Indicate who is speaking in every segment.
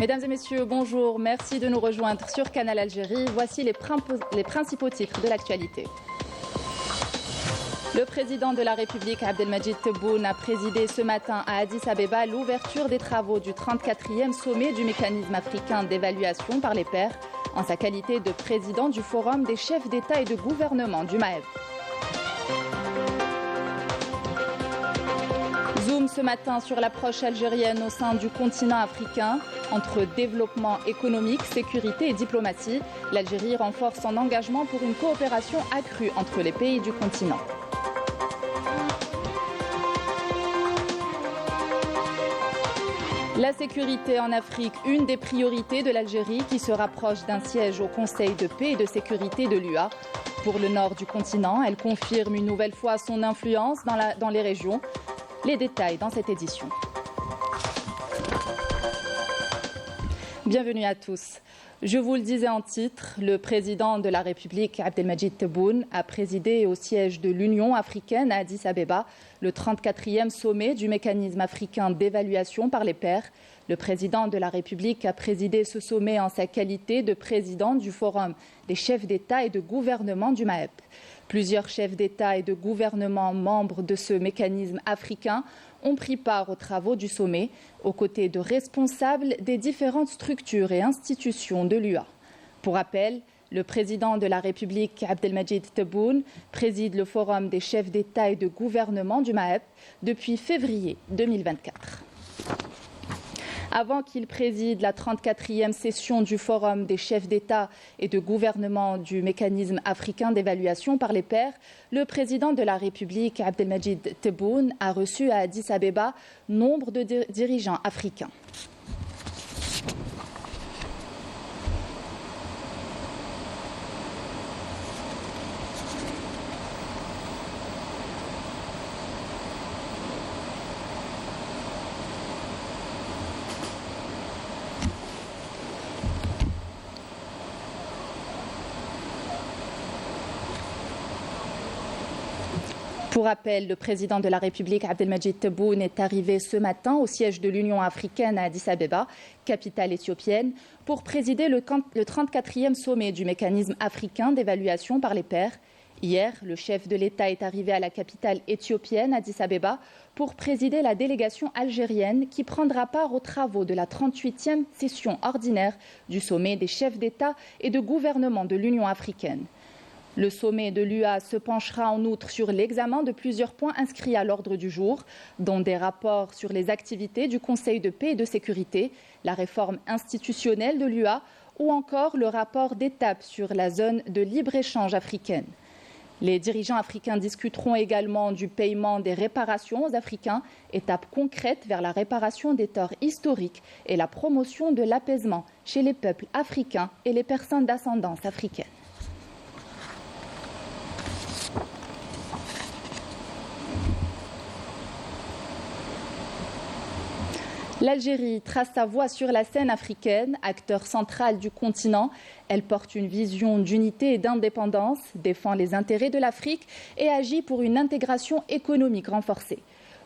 Speaker 1: Mesdames et messieurs, bonjour. Merci de nous rejoindre sur Canal Algérie. Voici les principaux titres de l'actualité. Le président de la République, Abdelmadjid Tebboune, a présidé ce matin à Addis Abeba l'ouverture des travaux du 34e sommet du mécanisme africain d'évaluation par les pairs, en sa qualité de président du Forum des chefs d'État et de gouvernement du Maghreb. Zoom ce matin sur l'approche algérienne au sein du continent africain. Entre développement économique, sécurité et diplomatie, l'Algérie renforce son engagement pour une coopération accrue entre les pays du continent. La sécurité en Afrique, une des priorités de l'Algérie qui se rapproche d'un siège au Conseil de paix et de sécurité de l'UA. Pour le nord du continent, elle confirme une nouvelle fois son influence dans les régions. Les détails dans cette édition. Bienvenue à tous. Je vous le disais en titre, le président de la République, Abdelmadjid Tebboune, a présidé au siège de l'Union africaine à Addis Abeba le 34e sommet du mécanisme africain d'évaluation par les pairs. Le président de la République a présidé ce sommet en sa qualité de président du Forum des chefs d'État et de gouvernement du Maghreb. Plusieurs chefs d'État et de gouvernement membres de ce mécanisme africain ont pris part aux travaux du sommet, aux côtés de responsables des différentes structures et institutions de l'UA. Pour rappel, le président de la République, Abdelmadjid Tebboune, préside le Forum des chefs d'État et de gouvernement du Maghreb depuis février 2024. Avant qu'il préside la 34e session du Forum des chefs d'État et de gouvernement du mécanisme africain d'évaluation par les pairs, le président de la République, Abdelmadjid Tebboune, a reçu à Addis Abeba nombre de dirigeants africains. Pour rappel, le président de la République, Abdelmadjid Tebboune, est arrivé ce matin au siège de l'Union africaine à Addis Abeba, capitale éthiopienne, pour présider le 34e sommet du mécanisme africain d'évaluation par les pairs. Hier, le chef de l'État est arrivé à la capitale éthiopienne, Addis Abeba, pour présider la délégation algérienne qui prendra part aux travaux de la 38e session ordinaire du sommet des chefs d'État et de gouvernement de l'Union africaine. Le sommet de l'UA se penchera en outre sur l'examen de plusieurs points inscrits à l'ordre du jour, dont des rapports sur les activités du Conseil de paix et de sécurité, la réforme institutionnelle de l'UA ou encore le rapport d'étape sur la zone de libre-échange africaine. Les dirigeants africains discuteront également du paiement des réparations aux Africains, étape concrète vers la réparation des torts historiques et la promotion de l'apaisement chez les peuples africains et les personnes d'ascendance africaine. L'Algérie trace sa voie sur la scène africaine, acteur central du continent. Elle porte une vision d'unité et d'indépendance, défend les intérêts de l'Afrique et agit pour une intégration économique renforcée.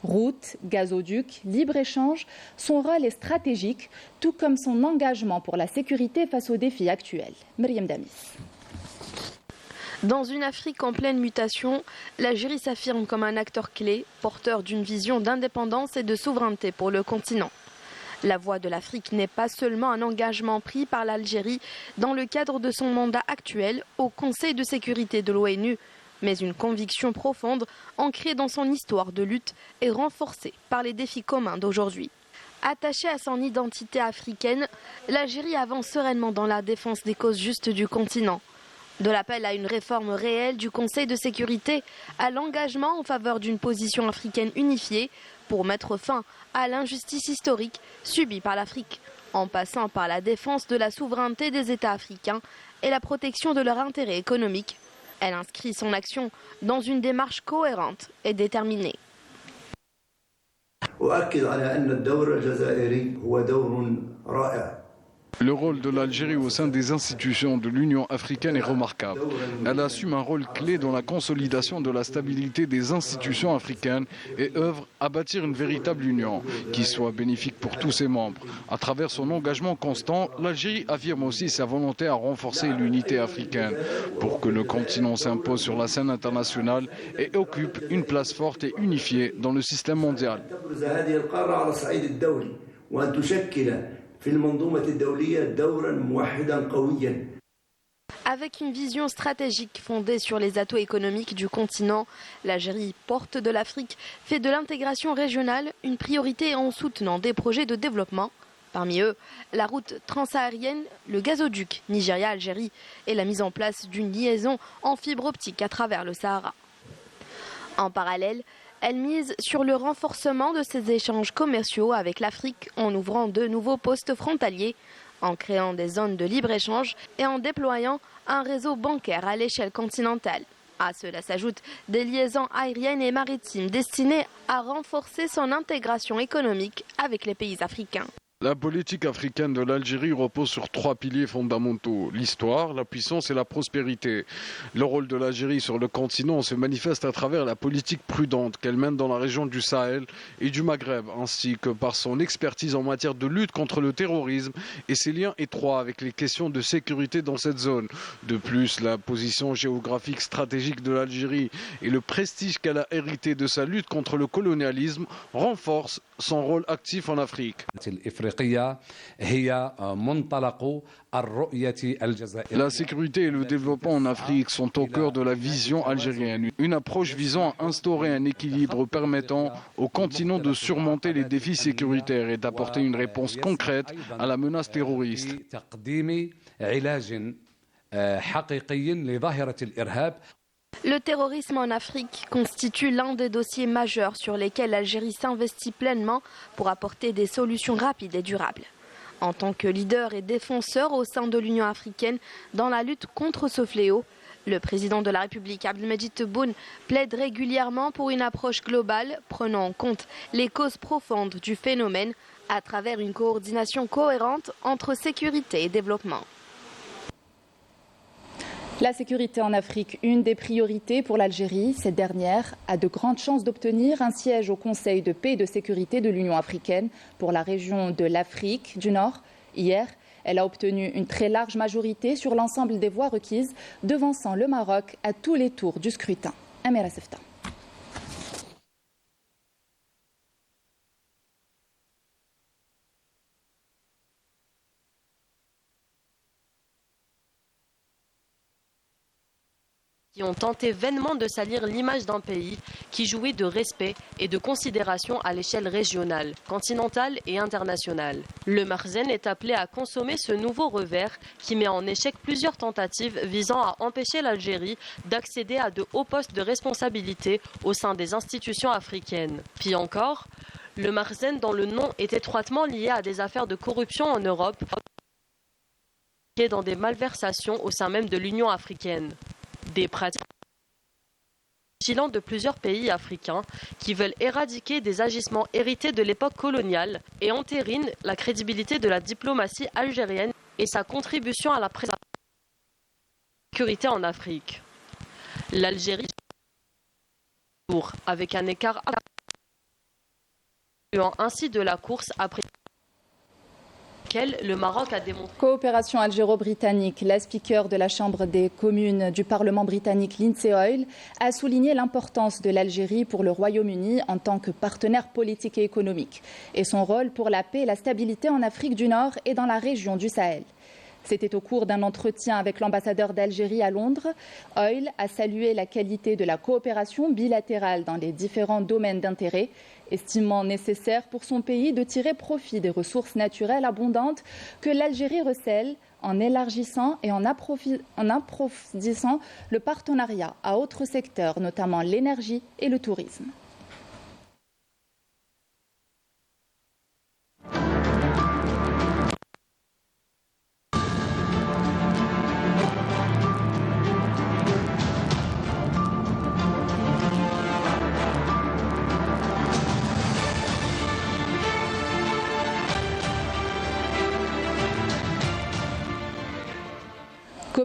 Speaker 1: Routes, gazoducs, libre-échange, son rôle est stratégique, tout comme son engagement pour la sécurité face aux défis actuels. Myriam Damis.
Speaker 2: Dans une Afrique en pleine mutation, l'Algérie s'affirme comme un acteur clé, porteur d'une vision d'indépendance et de souveraineté pour le continent. La voix de l'Afrique n'est pas seulement un engagement pris par l'Algérie dans le cadre de son mandat actuel au Conseil de sécurité de l'ONU, mais une conviction profonde ancrée dans son histoire de lutte et renforcée par les défis communs d'aujourd'hui. Attachée à son identité africaine, l'Algérie avance sereinement dans la défense des causes justes du continent. De l'appel à une réforme réelle du Conseil de sécurité à l'engagement en faveur d'une position africaine unifiée pour mettre fin à l'injustice historique subie par l'Afrique, en passant par la défense de la souveraineté des États africains et la protection de leurs intérêts économiques. Elle inscrit son action dans une démarche cohérente et déterminée.
Speaker 3: Le rôle de l'Algérie au sein des institutions de l'Union africaine est remarquable. Elle assume un rôle clé dans la consolidation de la stabilité des institutions africaines et œuvre à bâtir une véritable union qui soit bénéfique pour tous ses membres. À travers son engagement constant, l'Algérie affirme aussi sa volonté à renforcer l'unité africaine pour que le continent s'impose sur la scène internationale et occupe une place forte et unifiée dans le système mondial.
Speaker 2: Avec une vision stratégique fondée sur les atouts économiques du continent, l'Algérie, porte de l'Afrique, fait de l'intégration régionale une priorité en soutenant des projets de développement. Parmi eux, la route transsaharienne, le gazoduc Nigeria-Algérie et la mise en place d'une liaison en fibre optique à travers le Sahara. En parallèle, elle mise sur le renforcement de ses échanges commerciaux avec l'Afrique en ouvrant de nouveaux postes frontaliers, en créant des zones de libre-échange et en déployant un réseau bancaire à l'échelle continentale. À cela s'ajoutent des liaisons aériennes et maritimes destinées à renforcer son intégration économique avec les pays africains.
Speaker 3: La politique africaine de l'Algérie repose sur 3 piliers fondamentaux: l'histoire, la puissance et la prospérité. Le rôle de l'Algérie sur le continent se manifeste à travers la politique prudente qu'elle mène dans la région du Sahel et du Maghreb, ainsi que par son expertise en matière de lutte contre le terrorisme et ses liens étroits avec les questions de sécurité dans cette zone. De plus, la position géographique stratégique de l'Algérie et le prestige qu'elle a hérité de sa lutte contre le colonialisme renforcent son rôle actif en Afrique. La sécurité et le développement en Afrique sont au cœur de la vision algérienne, une approche visant à instaurer un équilibre permettant au continent de surmonter les défis sécuritaires et d'apporter une réponse concrète à la menace terroriste.
Speaker 2: Le terrorisme en Afrique constitue l'un des dossiers majeurs sur lesquels l'Algérie s'investit pleinement pour apporter des solutions rapides et durables. En tant que leader et défenseur au sein de l'Union africaine dans la lutte contre ce fléau, le président de la République, Abdelmadjid Tebboune, plaide régulièrement pour une approche globale prenant en compte les causes profondes du phénomène à travers une coordination cohérente entre sécurité et développement.
Speaker 1: La sécurité en Afrique, une des priorités pour l'Algérie. Cette dernière a de grandes chances d'obtenir un siège au Conseil de paix et de sécurité de l'Union africaine pour la région de l'Afrique du Nord. Hier, elle a obtenu une très large majorité sur l'ensemble des voix requises, devançant le Maroc à tous les tours du scrutin. Amira Sefta.
Speaker 4: Qui ont tenté vainement de salir l'image d'un pays qui jouit de respect et de considération à l'échelle régionale, continentale et internationale. Le Makhzen est appelé à consommer ce nouveau revers qui met en échec plusieurs tentatives visant à empêcher l'Algérie d'accéder à de hauts postes de responsabilité au sein des institutions africaines. Puis encore, le Makhzen dont le nom est étroitement lié à des affaires de corruption en Europe et dans des malversations au sein même de l'Union africaine. Des pratiques vigilantes de plusieurs pays africains qui veulent éradiquer des agissements hérités de l'époque coloniale et entérinent la crédibilité de la diplomatie algérienne et sa contribution à la préservation de la sécurité en Afrique. L'Algérie avec un écart ainsi de la course après le Maroc a démontré.
Speaker 1: Coopération algéro-britannique. La speaker de la Chambre des communes du Parlement britannique, Lindsay Hoyle, a souligné l'importance de l'Algérie pour le Royaume-Uni en tant que partenaire politique et économique et son rôle pour la paix et la stabilité en Afrique du Nord et dans la région du Sahel. C'était au cours d'un entretien avec l'ambassadeur d'Algérie à Londres. Hoyle a salué la qualité de la coopération bilatérale dans les différents domaines d'intérêt, estimant nécessaire pour son pays de tirer profit des ressources naturelles abondantes que l'Algérie recèle en élargissant et en approfondissant le partenariat à autres secteurs, notamment l'énergie et le tourisme.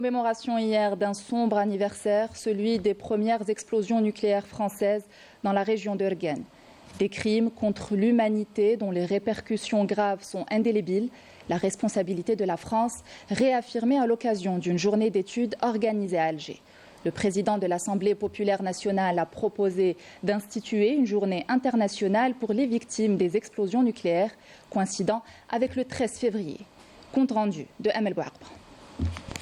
Speaker 1: Commémoration hier d'un sombre anniversaire, celui des premières explosions nucléaires françaises dans la région d'Urgen. Des crimes contre l'humanité dont les répercussions graves sont indélébiles. La responsabilité de la France réaffirmée à l'occasion d'une journée d'études organisée à Alger. Le président de l'Assemblée populaire nationale a proposé d'instituer une journée internationale pour les victimes des explosions nucléaires, coïncidant avec le 13 février. Compte rendu de Amel Bouakba.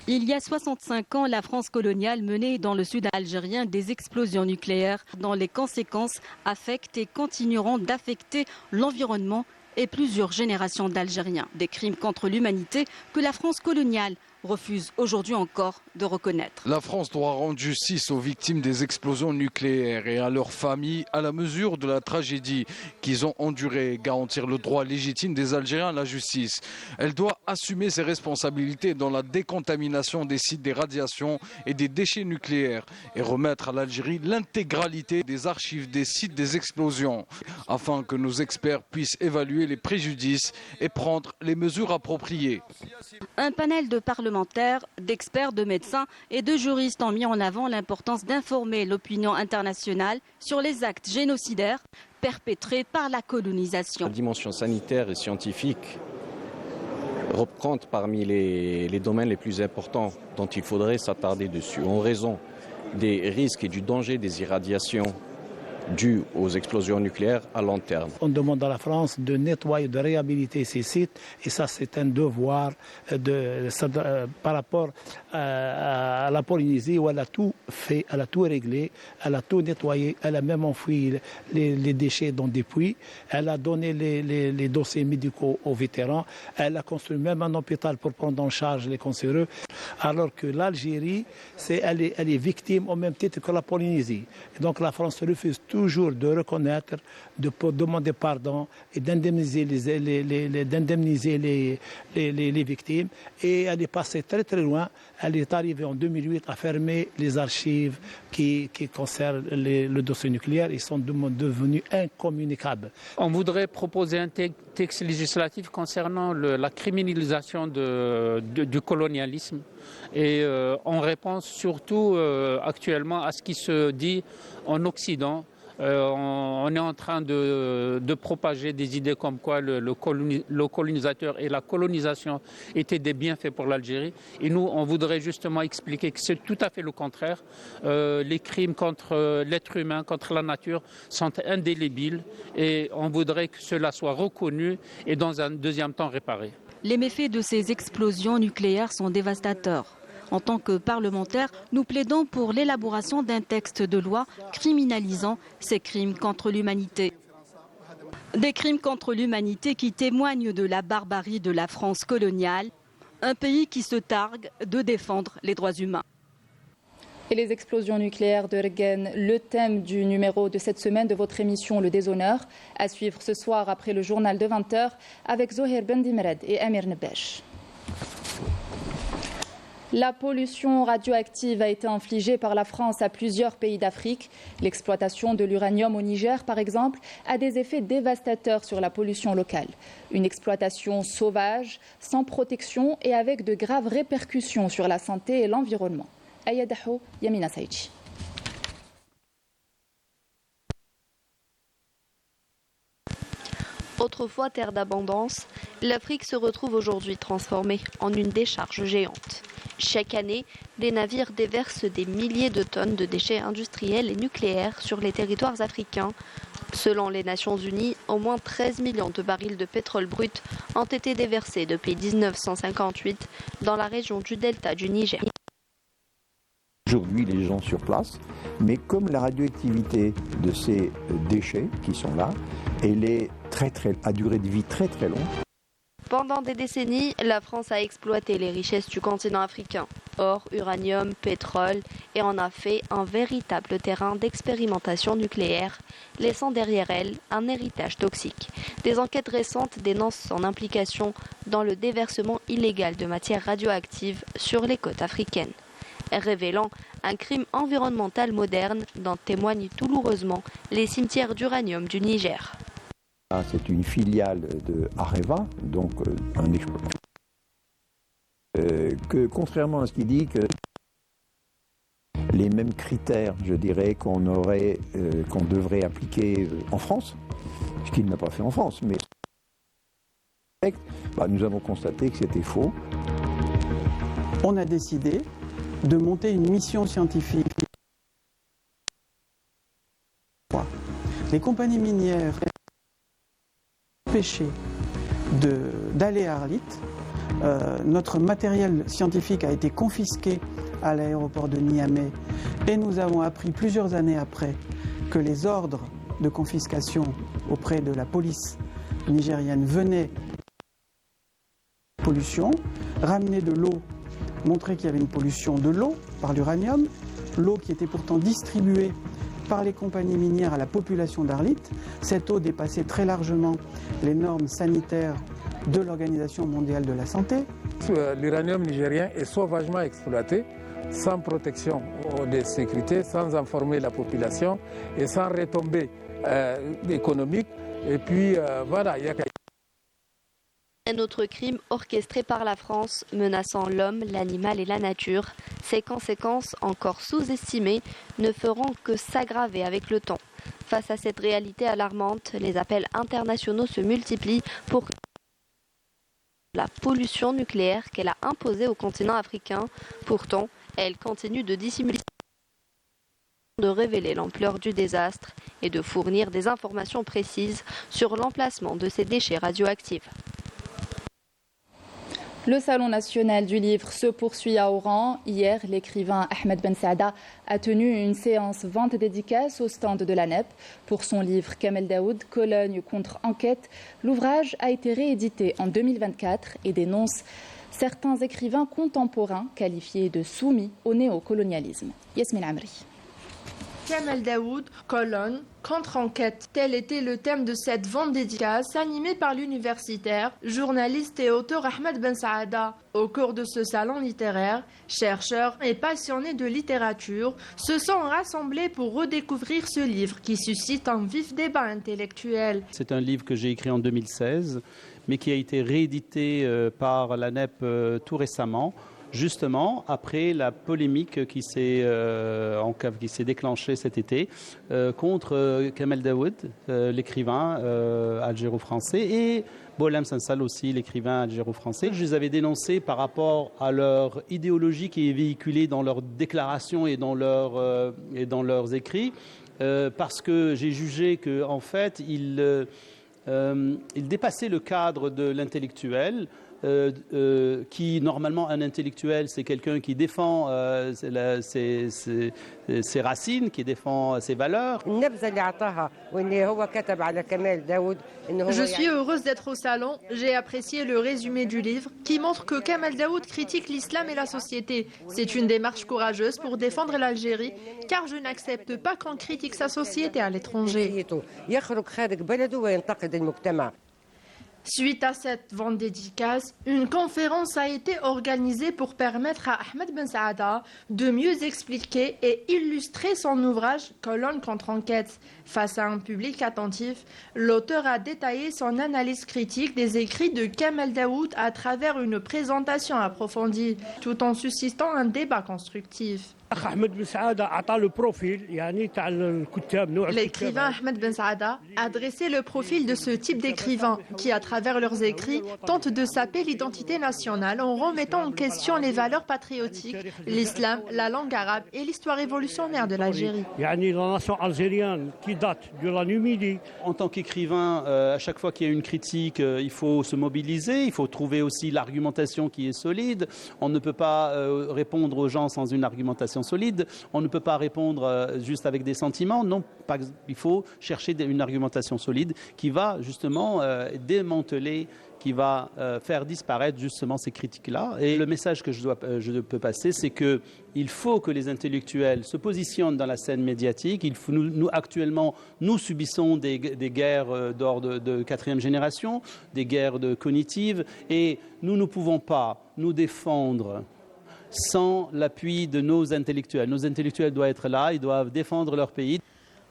Speaker 5: Il y a 65 ans, la France coloniale menait dans le sud algérien des explosions nucléaires dont les conséquences affectent et continueront d'affecter l'environnement et plusieurs générations d'Algériens. Des crimes contre l'humanité que la France coloniale refuse aujourd'hui encore de reconnaître.
Speaker 3: La France doit rendre justice aux victimes des explosions nucléaires et à leurs familles à la mesure de la tragédie qu'ils ont endurée, garantir le droit légitime des Algériens à la justice. Elle doit assumer ses responsabilités dans la décontamination des sites des radiations et des déchets nucléaires et remettre à l'Algérie l'intégralité des archives des sites des explosions afin que nos experts puissent évaluer les préjudices et prendre les mesures appropriées.
Speaker 5: Un panel de parlementaires, d'experts, de médecins et de juristes ont mis en avant l'importance d'informer l'opinion internationale sur les actes génocidaires perpétrés par la colonisation.
Speaker 6: La dimension sanitaire et scientifique reprend parmi les domaines les plus importants dont il faudrait s'attarder dessus, en raison des risques et du danger des irradiations dues aux explosions nucléaires à long terme.
Speaker 7: On demande à la France de nettoyer, de réhabiliter ces sites et ça c'est un devoir par rapport à la Polynésie où elle a tout fait, elle a tout réglé, elle a tout nettoyé, elle a même enfoui les déchets dans des puits, elle a donné les dossiers médicaux aux vétérans, elle a construit même un hôpital pour prendre en charge les cancéreux, alors que l'Algérie, elle est victime au même titre que la Polynésie. Et donc la France refuse toujours de reconnaître, de demander pardon et d'indemniser les victimes. Et elle est passée très très loin. Elle est arrivée en 2008 à fermer les archives qui concernent le dossier nucléaire. Ils sont devenus incommunicables.
Speaker 8: On voudrait proposer un texte législatif concernant la criminalisation du colonialisme et en réponse surtout actuellement à ce qui se dit en Occident. On est en train de propager des idées comme quoi le colonisateur et la colonisation étaient des bienfaits pour l'Algérie. Et nous, on voudrait justement expliquer que c'est tout à fait le contraire. Les crimes contre l'être humain, contre la nature sont indélébiles et on voudrait que cela soit reconnu et dans un deuxième temps réparé.
Speaker 5: Les méfaits de ces explosions nucléaires sont dévastateurs. En tant que parlementaires, nous plaidons pour l'élaboration d'un texte de loi criminalisant ces crimes contre l'humanité. Des crimes contre l'humanité qui témoignent de la barbarie de la France coloniale, un pays qui se targue de défendre les droits humains.
Speaker 1: Et les explosions nucléaires d'Urgen, le thème du numéro de cette semaine de votre émission Le Déshonneur, à suivre ce soir après le journal de 20h avec Zohir Bendimred et Amir Nebesh. La pollution radioactive a été infligée par la France à plusieurs pays d'Afrique. L'exploitation de l'uranium au Niger, par exemple, a des effets dévastateurs sur la pollution locale. Une exploitation sauvage, sans protection et avec de graves répercussions sur la santé et l'environnement. Ayadaho, Yamina Saïchi.
Speaker 2: Autrefois terre d'abondance, l'Afrique se retrouve aujourd'hui transformée en une décharge géante. Chaque année, des navires déversent des milliers de tonnes de déchets industriels et nucléaires sur les territoires africains. Selon les Nations Unies, au moins 13 millions de barils de pétrole brut ont été déversés depuis 1958 dans la région du delta du Niger.
Speaker 9: Aujourd'hui, les gens sur place, mais comme la radioactivité de ces déchets qui sont là, elle est à durée de vie très très longue.
Speaker 2: Pendant des décennies, la France a exploité les richesses du continent africain, or, uranium, pétrole, et en a fait un véritable terrain d'expérimentation nucléaire, laissant derrière elle un héritage toxique. Des enquêtes récentes dénoncent son implication dans le déversement illégal de matières radioactives sur les côtes africaines, révélant un crime environnemental moderne dont témoignent douloureusement les cimetières d'uranium du Niger.
Speaker 9: C'est une filiale de Areva, donc un exploitant. Que contrairement à ce qu'il dit, que les mêmes critères, je dirais, qu'on devrait appliquer en France, ce qu'il n'a pas fait en France, mais nous avons constaté que c'était faux.
Speaker 10: On a décidé de monter une mission scientifique. Les compagnies minières empêchées d'aller à Arlit. Notre matériel scientifique a été confisqué à l'aéroport de Niamey et nous avons appris plusieurs années après que les ordres de confiscation auprès de la police nigérienne venaient de pollution, ramener de l'eau, montrer qu'il y avait une pollution de l'eau par l'uranium, l'eau qui était pourtant distribuée par les compagnies minières à la population d'Arlit. Cette eau dépassait très largement les normes sanitaires de l'Organisation mondiale de la santé.
Speaker 11: L'uranium nigérien est sauvagement exploité, sans protection de sécurité, sans informer la population et sans retombées économiques. Et puis voilà, il y a
Speaker 2: un autre crime orchestré par la France, menaçant l'homme, l'animal et la nature. Ses conséquences, encore sous-estimées, ne feront que s'aggraver avec le temps. Face à cette réalité alarmante, les appels internationaux se multiplient pour la pollution nucléaire qu'elle a imposée au continent africain. Pourtant, elle continue de dissimuler, de révéler l'ampleur du désastre et de fournir des informations précises sur l'emplacement de ces déchets radioactifs.
Speaker 1: Le Salon national du livre se poursuit à Oran. Hier, l'écrivain Ahmed Ben Saada a tenu une séance vente dédicace au stand de la NEP. Pour son livre Kamel Daoud, Cologne contre enquête, l'ouvrage a été réédité en 2024 et dénonce certains écrivains contemporains qualifiés de soumis au néocolonialisme. Yasmine Amri.
Speaker 12: Kamel Daoud, Cologne, contre-enquête. Tel était le thème de cette vente dédicace animée par l'universitaire, journaliste et auteur Ahmed Ben Saada. Au cours de ce salon littéraire, chercheurs et passionnés de littérature se sont rassemblés pour redécouvrir ce livre qui suscite un vif débat intellectuel.
Speaker 13: C'est un livre que j'ai écrit en 2016, mais qui a été réédité par la NEP tout récemment. Justement, après la polémique qui s'est déclenchée cet été contre Kamel Daoud, l'écrivain algéro-français, et Boualem Sansal aussi, l'écrivain algéro-français. Je les avais dénoncés par rapport à leur idéologie qui est véhiculée dans leurs déclarations et dans leurs écrits, parce que j'ai jugé qu'en fait, ils dépassaient le cadre de l'intellectuel. Qui normalement un intellectuel c'est quelqu'un qui défend ses racines, qui défend ses valeurs.
Speaker 12: Je suis heureuse d'être au salon. J'ai apprécié le résumé du livre qui montre que Kamel Daoud critique l'islam et la société. C'est une démarche courageuse pour défendre l'Algérie, car je n'accepte pas qu'on critique sa société à l'étranger. Suite à cette vente dédicace, une conférence a été organisée pour permettre à Ahmed Ben Saada de mieux expliquer et illustrer son ouvrage Cologne contre enquête. Face à un public attentif, l'auteur a détaillé son analyse critique des écrits de Kamel Daoud à travers une présentation approfondie, tout en suscitant un débat constructif. L'écrivain Ahmed Ben Saada a dressé le profil de ce type d'écrivains qui, à travers leurs écrits, tentent de saper l'identité nationale en remettant en question les valeurs patriotiques, l'islam, la langue arabe et l'histoire révolutionnaire de l'Algérie.
Speaker 14: La nation algérienne qui date de la Numidie.
Speaker 13: En tant qu'écrivain, à chaque fois qu'il y a une critique, il faut se mobiliser, il faut trouver aussi l'argumentation qui est solide. On ne peut pas répondre aux gens sans une argumentation solide. On ne peut pas répondre juste avec des sentiments. Non, il faut chercher une argumentation solide qui va justement démanteler, qui va faire disparaître justement ces critiques-là. Et le message que je peux passer, c'est qu'il faut que les intellectuels se positionnent dans la scène médiatique. Actuellement, nous subissons des guerres d'ordre de quatrième génération, des guerres cognitives, et nous ne pouvons pas nous défendre sans l'appui de nos intellectuels. Nos intellectuels doivent être là, ils doivent défendre leur pays.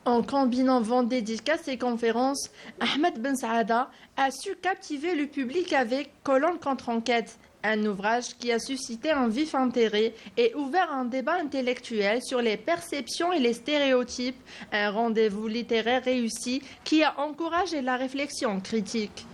Speaker 12: En combinant vente dédicace et conférences, Ahmed Ben Saada a su captiver le public avec Cologne contre enquête, Un ouvrage qui a suscité un vif intérêt et ouvert un débat intellectuel sur les perceptions et les stéréotypes. Un rendez-vous littéraire réussi qui a encouragé la réflexion critique.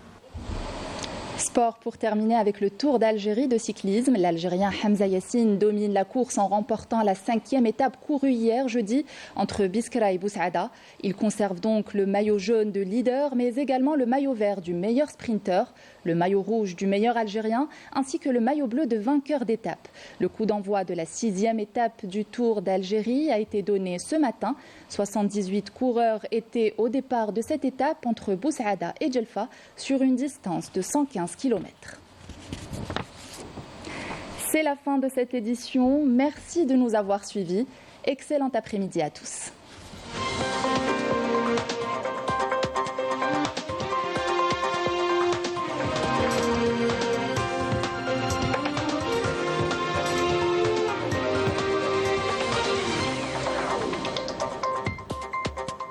Speaker 1: Sport pour terminer avec le Tour d'Algérie de cyclisme. L'Algérien Hamza Yassine domine la course en remportant la 5e étape courue hier jeudi entre Biskra et Boussaada. Il conserve donc le maillot jaune de leader mais également le maillot vert du meilleur sprinter, le maillot rouge du meilleur Algérien ainsi que le maillot bleu de vainqueur d'étape. Le coup d'envoi de la 6e étape du Tour d'Algérie a été donné ce matin. 78 coureurs étaient au départ de cette étape entre Boussaada et Djelfa sur une distance de 115 km. C'est la fin de cette édition. Merci de nous avoir suivis. Excellent après-midi à tous.